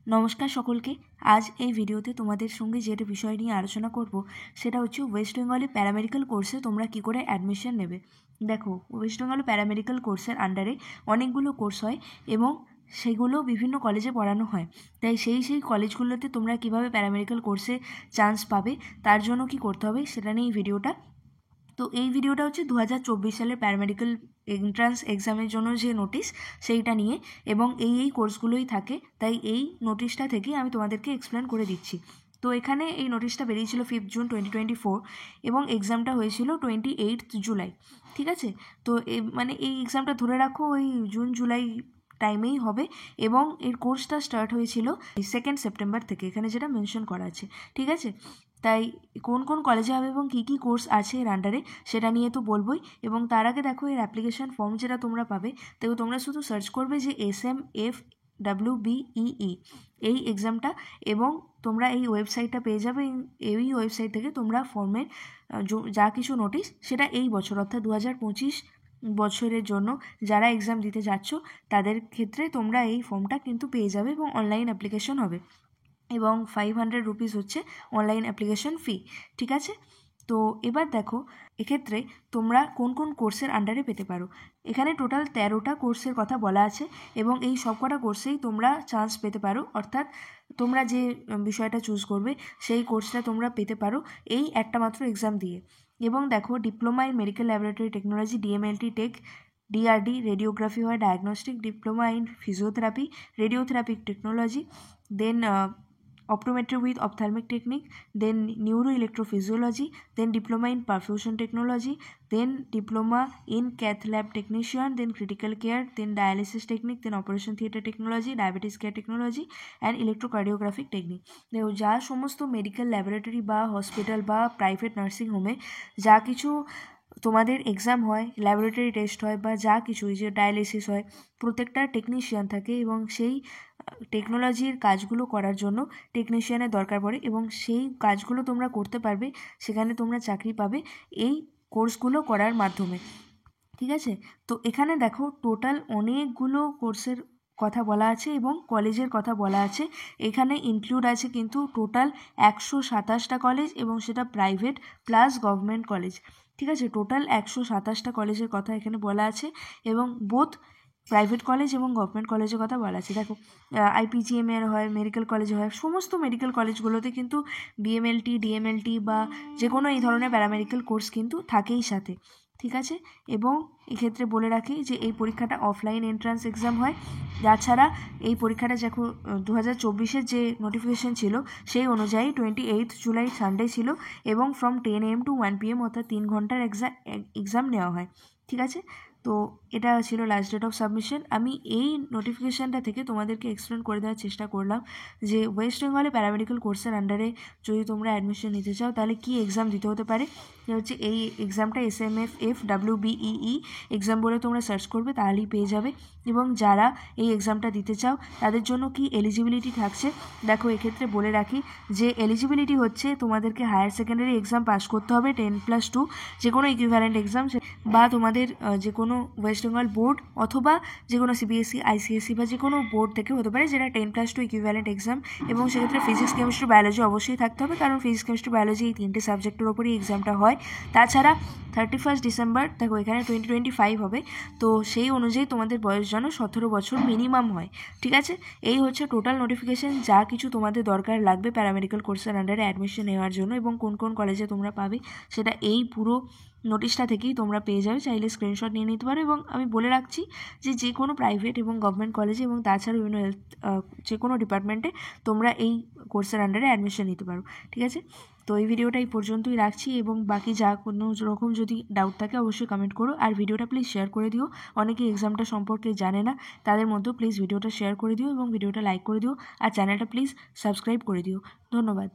নমস্কার সকলকে। আজ এই ভিডিওতে তোমাদের সঙ্গে যেটা বিষয় নিয়ে আলোচনা করব সেটা হচ্ছে ওয়েস্ট বেঙ্গলে প্যারামেডিক্যাল কোর্সে তোমরা কি করে অ্যাডমিশন নেবে। দেখো, ওয়েস্ট বেঙ্গলে প্যারামেডিক্যাল কোর্সের আন্ডারে অনেকগুলো কোর্স হয় এবং সেগুলো বিভিন্ন কলেজে পড়ানো হয়। তাই সেই কলেজগুলোতে তোমরা কিভাবে প্যারামেডিক্যাল কোর্সে চান্স পাবে তার জন্য কি করতে হবে সেটা নিয়ে এই ভিডিওটা। তো এই ভিডিওটা হচ্ছে 2024 সালের প্যারামেডিক্যাল এন্ট্রান্স এক্সামের জন্য যে নোটিশ সেইটা নিয়ে, এবং এই কোর্সগুলোই থাকে, তাই এই নোটিশটা থেকে আমি তোমাদেরকে এক্সপ্লেন করে দিচ্ছি। তো এখানে এই নোটিশটা বেরিয়েছিল 5 জুন 2024 এবং এক্সামটা হয়েছিল 28 জুলাই। ঠিক আছে, তো এই এক্সামটা ধরে রাখো ওই জুন জুলাই টাইমেই হবে এবং এর কোর্সটা স্টার্ট হয়েছিল 2 সেপ্টেম্বর থেকে, এখানে যেটা মেনশন করা আছে। ঠিক আছে, তাই কোন কোন কলেজে হবে এবং কী কী কোর্স আছে এর আন্ডারে সেটা নিয়ে তো বলবোই। এবং তার আগে দেখো, এর অ্যাপ্লিকেশন ফর্ম যেটা তোমরা পাবে, তো তোমরা শুধু সার্চ করবে যে SMFWBEE এই এক্সামটা, এবং তোমরা এই ওয়েবসাইটটা পেয়ে যাবে। এই ওয়েবসাইট থেকে তোমরা ফর্মের যা কিছু নোটিশ সেটা এই বছর অর্থাৎ 2025 বছরের জন্য যারা এক্সাম দিতে যাচ্ছ তাদের ক্ষেত্রে তোমরা এই ফর্মটা কিন্তু পেয়ে যাবে এবং অনলাইন অ্যাপ্লিকেশন হবে এবং 500 রুপিস হচ্ছে অনলাইন অ্যাপ্লিকেশন ফি। ঠিক আছে, তো এবার দেখো এক্ষেত্রে তোমরা কোন কোন কোর্সের আন্ডারে পেতে পারো। এখানে টোটাল 13টা কোর্সের কথা বলা আছে এবং এই সবকটা কোর্সেই তোমরা চান্স পেতে পারো, অর্থাৎ তোমরা যে বিষয়টা চুজ করবে সেই কোর্সটা তোমরা পেতে পারো এই একটা মাত্র এক্সাম দিয়ে। এবং দেখো, diploma in medical laboratory technology DMLT tech, DRD radiography হয়, diagnostic, diploma in physiotherapy radiotherapic technology, then optometry with ophthalmic technique, then neuroelectrophysiology, then diploma in perfusion technology, then diploma in cath lab technician, then critical care, then dialysis technique, then operation theatre technology, diabetes care technology and electrocardiographic technique। দেখো, যা সমস্ত medical laboratory বা hospital বা private nursing হোমে যা কিছু তোমাদের exam হয়, ল্যাবরেটরি টেস্ট হয় বা যা কিছু যে ডায়ালিসিস হয়, প্রত্যেকটা টেকনিশিয়ান থাকে এবং সেই টেকনোলজির কাজগুলো করার জন্য টেকনিশিয়ানের দরকার পড়ে এবং সেই কাজগুলো তোমরা করতে পারবে, সেখানে তোমরা চাকরি পাবে এই কোর্সগুলো করার মাধ্যমে। ঠিক আছে, তো এখানে দেখো টোটাল অনেকগুলো কোর্সের কথা বলা আছে এবং কলেজের কথা বলা আছে। এখানে ইনক্লুড আছে কিন্তু টোটাল 127টা কলেজ এবং সেটা প্রাইভেট প্লাস গভর্নমেন্ট কলেজ। ঠিক আছে, টোটাল 127টা কলেজের কথা এখানে বলা আছে এবং বোথ প্রাইভেট কলেজ এবং গভর্নমেন্ট কলেজের কথা বলা আছে। দেখো, IPGM এর হয়, মেডিকেল কলেজে হয়, সমস্ত মেডিকেল কলেজগুলোতে কিন্তু BMLT DMLT বা যে কোনো এই ধরনের প্যারামেডিক্যাল কোর্স কিন্তু থাকেই সাথে। ঠিক আছে, এবং এক্ষেত্রে বলে রাখি যে এই পরীক্ষাটা অফলাইন এন্ট্রান্স এক্সাম হয়। তাছাড়া এই পরীক্ষাটা যখন 2024-এর যে নোটিফিকেশন ছিল সেই অনুযায়ী 28 জুলাই সানডে ছিল এবং ফ্রম 10 AM to 1 PM অর্থাৎ 3 ঘন্টার এক্সাম নেওয়া হয়। ঠিক আছে, তো এটা ছিল লাস্ট ডেট অফ সাবমিশন। আমি এই নোটিফিকেশানটা থেকে তোমাদেরকে এক্সপ্লেন করে দেওয়ার চেষ্টা করলাম যে ওয়েস্ট বেঙ্গলে প্যারামেডিক্যাল কোর্সের আন্ডারে যদি তোমরা অ্যাডমিশন নিতে চাও তাহলে কী এক্সাম দিতে হতে পারে। হচ্ছে এই এক্সামটা SMFWBEE এক্সাম বলে তোমরা সার্চ করবে তাহলেই পেয়ে যাবে। এবং যারা এই এক্সামটা দিতে চাও তাদের জন্য কি এলিজিবিলিটি থাকছে, দেখো এক্ষেত্রে বলে রাখি যে এলিজিবিলিটি হচ্ছে তোমাদেরকে হায়ার সেকেন্ডারি এক্সাম পাস করতে হবে 10+2 যে কোনো ইকুইভ্যালেন্ট এক্সাম, বা তোমাদের যে কোনো ওয়েস্ট বেঙ্গল বোর্ড অথবা যে কোনো CBSE ICSE বা যে কোনো বোর্ড থেকে হতে পারে যেটা 10+2 ইকুইভ্যালেন্ট এক্সাম। এবং সেক্ষেত্রে ফিজিক্স কেমিস্ট্রি বায়োলজি অবশ্যই থাকতে হবে, কারণ ফিজিক্স কেমিস্ট্রি বায়োলজি এই 3টে সাবজেক্টের ওপরই এক্সামটা হয়। তাছাড়া 31 ডিসেম্বর, দেখো এখানে 2025 হবে, তো সেই অনুযায়ী তোমাদের বয়স যেন 17 বছর মিনিমাম হয়। ঠিক আছে, এই হচ্ছে টোটাল নোটিফিকেশান, যা কিছু তোমাদের দরকার লাগবে প্যারামেডিক্যাল কোর্সের আন্ডারে অ্যাডমিশন নেওয়ার জন্য এবং কোন কোন কলেজে তোমরা পাবে সেটা এই পুরো নোটিশটা থেকেই তোমরা পেয়ে যাবে। চাইলে স্ক্রিনশট নিয়ে নিতে পারো। এবং আমি বলে রাখছি যে কোনো প্রাইভেট এবং গভর্নমেন্ট কলেজে এবং তাছাড়া বিভিন্ন যে কোনো ডিপার্টমেন্টে তোমরা এই কোর্সের আন্ডারে অ্যাডমিশন নিতে পারো। ঠিক আছে, তো এই ভিডিওটা এই পর্যন্তই রাখছি এবং বাকি যা কোনো রকম যদি ডাউট থাকে অবশ্যই কমেন্ট করো আর ভিডিওটা প্লিজ শেয়ার করে দিও। অনেকেই এক্সামটা সম্পর্কে জানে না, তাদের মধ্যেও প্লিজ ভিডিওটা শেয়ার করে দিও এবং ভিডিওটা লাইক করে দিও আর চ্যানেলটা প্লিজ সাবস্ক্রাইব করে দিও। ধন্যবাদ।